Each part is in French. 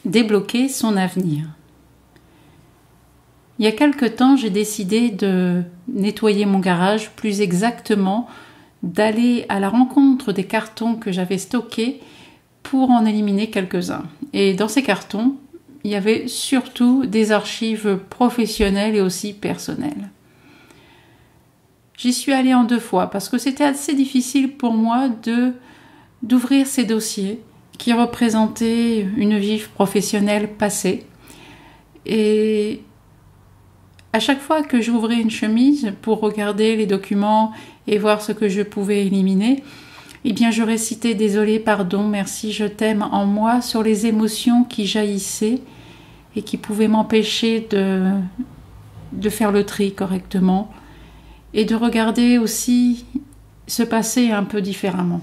débloquer son avenir. Il y a quelque temps, j'ai décidé de nettoyer mon garage, plus exactement d'aller à la rencontre des cartons que j'avais stockés pour en éliminer quelques-uns. Et dans ces cartons, il y avait surtout des archives professionnelles et aussi personnelles. J'y suis allée en 2 fois parce que c'était assez difficile pour moi d'ouvrir ces dossiers qui représentaient une vie professionnelle passée. Et à chaque fois que j'ouvrais une chemise pour regarder les documents et voir ce que je pouvais éliminer, eh bien je récitais « Désolé, pardon, merci, je t'aime » en moi sur les émotions qui jaillissaient et qui pouvaient m'empêcher de faire le tri correctement et de regarder aussi ce passé un peu différemment.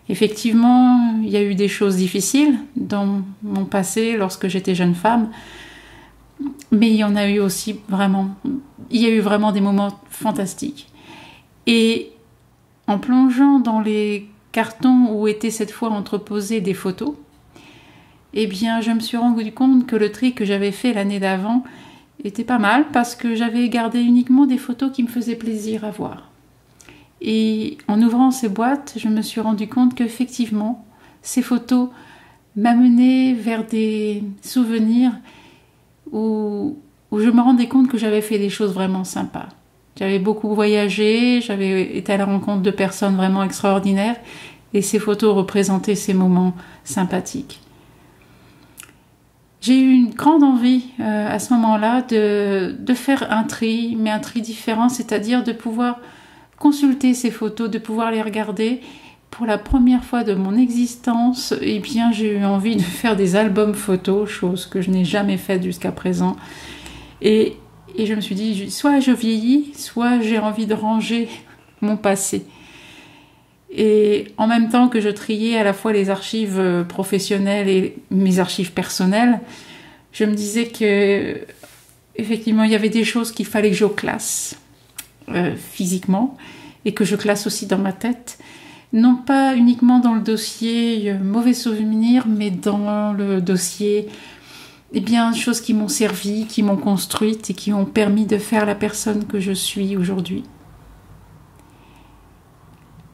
Effectivement, il y a eu des choses difficiles dans mon passé lorsque j'étais jeune femme, mais il y en a eu aussi vraiment, il y a eu vraiment des moments fantastiques. Et en plongeant dans les cartons où étaient cette fois entreposées des photos, eh bien, je me suis rendu compte que le tri que j'avais fait l'année d'avant était pas mal parce que j'avais gardé uniquement des photos qui me faisaient plaisir à voir. Et en ouvrant ces boîtes, je me suis rendu compte qu'effectivement, ces photos m'amenaient vers des souvenirs où je me rendais compte que j'avais fait des choses vraiment sympas. J'avais beaucoup voyagé, j'avais été à la rencontre de personnes vraiment extraordinaires et ces photos représentaient ces moments sympathiques. J'ai eu une grande envie à ce moment-là de faire un tri, mais un tri différent, c'est-à-dire de pouvoir consulter ces photos, de pouvoir les regarder. Pour la première fois de mon existence, eh bien, j'ai eu envie de faire des albums photos, chose que je n'ai jamais faite jusqu'à présent. Et je me suis dit, soit je vieillis, soit j'ai envie de ranger mon passé. Et en même temps que je triais à la fois les archives professionnelles et mes archives personnelles, je me disais que effectivement il y avait des choses qu'il fallait que je classe physiquement et que je classe aussi dans ma tête, non pas uniquement dans le dossier mauvais souvenirs, mais dans le dossier choses qui m'ont servi, qui m'ont construite et qui ont permis de faire la personne que je suis aujourd'hui.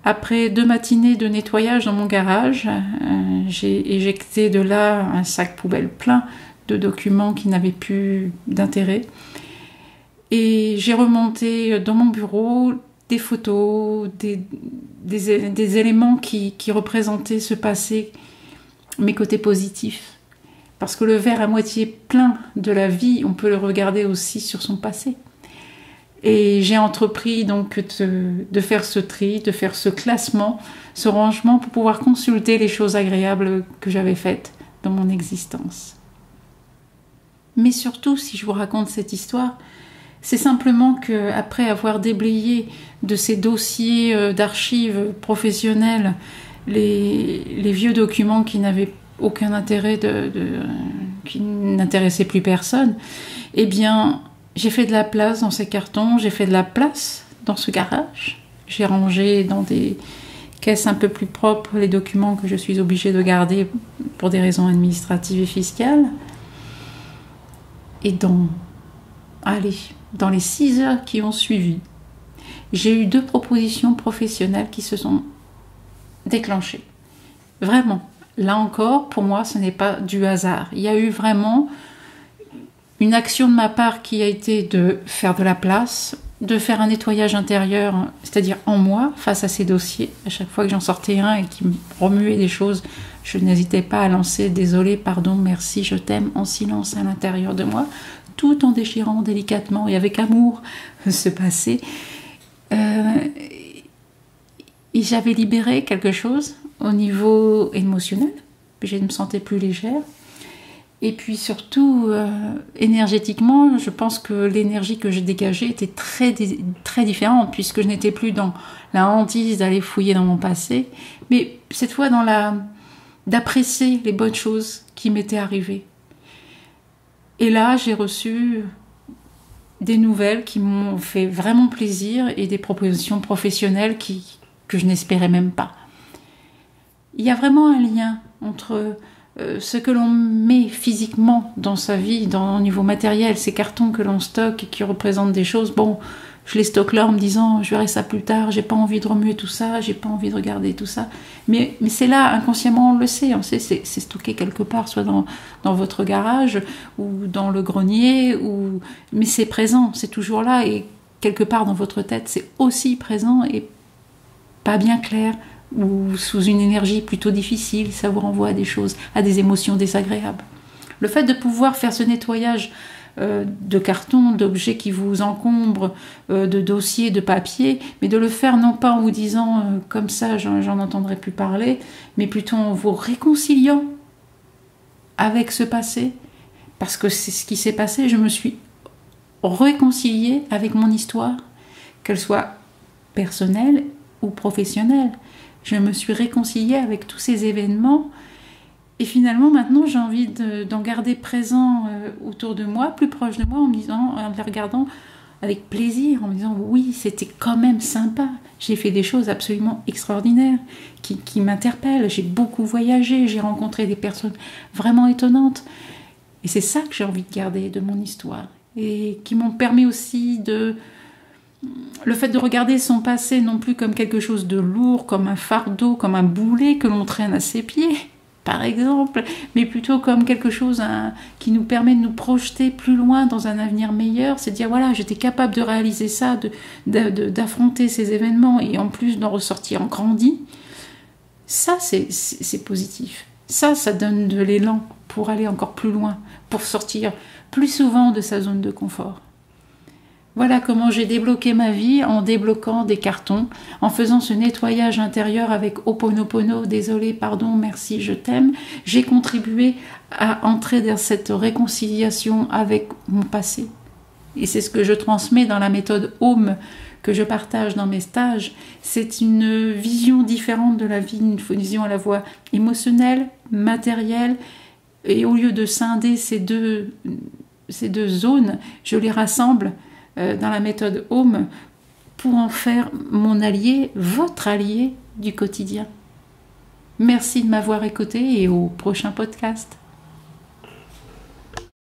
Après 2 matinées de nettoyage dans mon garage, j'ai éjecté de là un sac poubelle plein de documents qui n'avaient plus d'intérêt. Et j'ai remonté dans mon bureau des photos, des éléments qui représentaient ce passé, mes côtés positifs. Parce que le verre à moitié plein de la vie, on peut le regarder aussi sur son passé. Et j'ai entrepris donc de faire ce tri, de faire ce classement, ce rangement pour pouvoir consulter les choses agréables que j'avais faites dans mon existence. Mais surtout, si je vous raconte cette histoire, c'est simplement qu'après avoir déblayé de ces dossiers d'archives professionnelles les vieux documents qui n'avaient aucun intérêt, qui n'intéressaient plus personne, eh bien, j'ai fait de la place dans ces cartons, j'ai fait de la place dans ce garage. J'ai rangé dans des caisses un peu plus propres les documents que je suis obligée de garder pour des raisons administratives et fiscales. Et dans les 6 heures qui ont suivi, j'ai eu 2 propositions professionnelles qui se sont déclenchées. Vraiment, là encore, pour moi, ce n'est pas du hasard. Il y a eu vraiment une action de ma part qui a été de faire de la place, de faire un nettoyage intérieur, c'est-à-dire en moi, face à ces dossiers. À chaque fois que j'en sortais un et qui me remuait des choses, je n'hésitais pas à lancer « Désolé, pardon, merci, je t'aime » en silence à l'intérieur de moi, tout en déchirant délicatement et avec amour ce passé. Et j'avais libéré quelque chose au niveau émotionnel, je me sentais plus légère. Et puis surtout, énergétiquement, je pense que l'énergie que je dégageais était très différente, puisque je n'étais plus dans la hantise d'aller fouiller dans mon passé, mais cette fois d'apprécier les bonnes choses qui m'étaient arrivées. Et là, j'ai reçu des nouvelles qui m'ont fait vraiment plaisir et des propositions professionnelles que je n'espérais même pas. Il y a vraiment un lien entre ce que l'on met physiquement dans sa vie, au niveau matériel, ces cartons que l'on stocke et qui représentent des choses, bon, je les stocke là en me disant je verrai ça plus tard, j'ai pas envie de remuer tout ça, j'ai pas envie de regarder tout ça. Mais c'est là, inconsciemment, on le sait, c'est stocké quelque part, soit dans votre garage ou dans le grenier, mais c'est présent, c'est toujours là et quelque part dans votre tête, c'est aussi présent et pas bien clair ou sous une énergie plutôt difficile, ça vous renvoie à des choses, à des émotions désagréables. Le fait de pouvoir faire ce nettoyage de cartons, d'objets qui vous encombrent, de dossiers, de papiers, mais de le faire non pas en vous disant comme ça j'en entendrai plus parler, mais plutôt en vous réconciliant avec ce passé, parce que c'est ce qui s'est passé, je me suis réconciliée avec mon histoire, qu'elle soit personnelle ou professionnelle. Je me suis réconciliée avec tous ces événements et finalement maintenant j'ai envie d'en garder présent autour de moi, plus proche de moi, en les regardant avec plaisir, en me disant oui, c'était quand même sympa, j'ai fait des choses absolument extraordinaires qui m'interpellent, j'ai beaucoup voyagé, j'ai rencontré des personnes vraiment étonnantes et c'est ça que j'ai envie de garder de mon histoire et qui m'ont permis aussi le fait de regarder son passé non plus comme quelque chose de lourd, comme un fardeau, comme un boulet que l'on traîne à ses pieds, par exemple, mais plutôt comme quelque chose qui nous permet de nous projeter plus loin dans un avenir meilleur, c'est de dire voilà, j'étais capable de réaliser ça, d'affronter ces événements et en plus d'en ressortir en grandi. Ça, c'est positif. Ça donne de l'élan pour aller encore plus loin, pour sortir plus souvent de sa zone de confort. Voilà comment j'ai débloqué ma vie en débloquant des cartons, en faisant ce nettoyage intérieur avec Ho'oponopono, désolé, pardon, merci, je t'aime. J'ai contribué à entrer dans cette réconciliation avec mon passé. Et c'est ce que je transmets dans la méthode Home que je partage dans mes stages. C'est une vision différente de la vie, une vision à la fois émotionnelle, matérielle. Et au lieu de scinder ces deux zones, je les rassemble dans la méthode Home pour en faire mon allié, votre allié du quotidien. Merci de m'avoir écouté et au prochain podcast.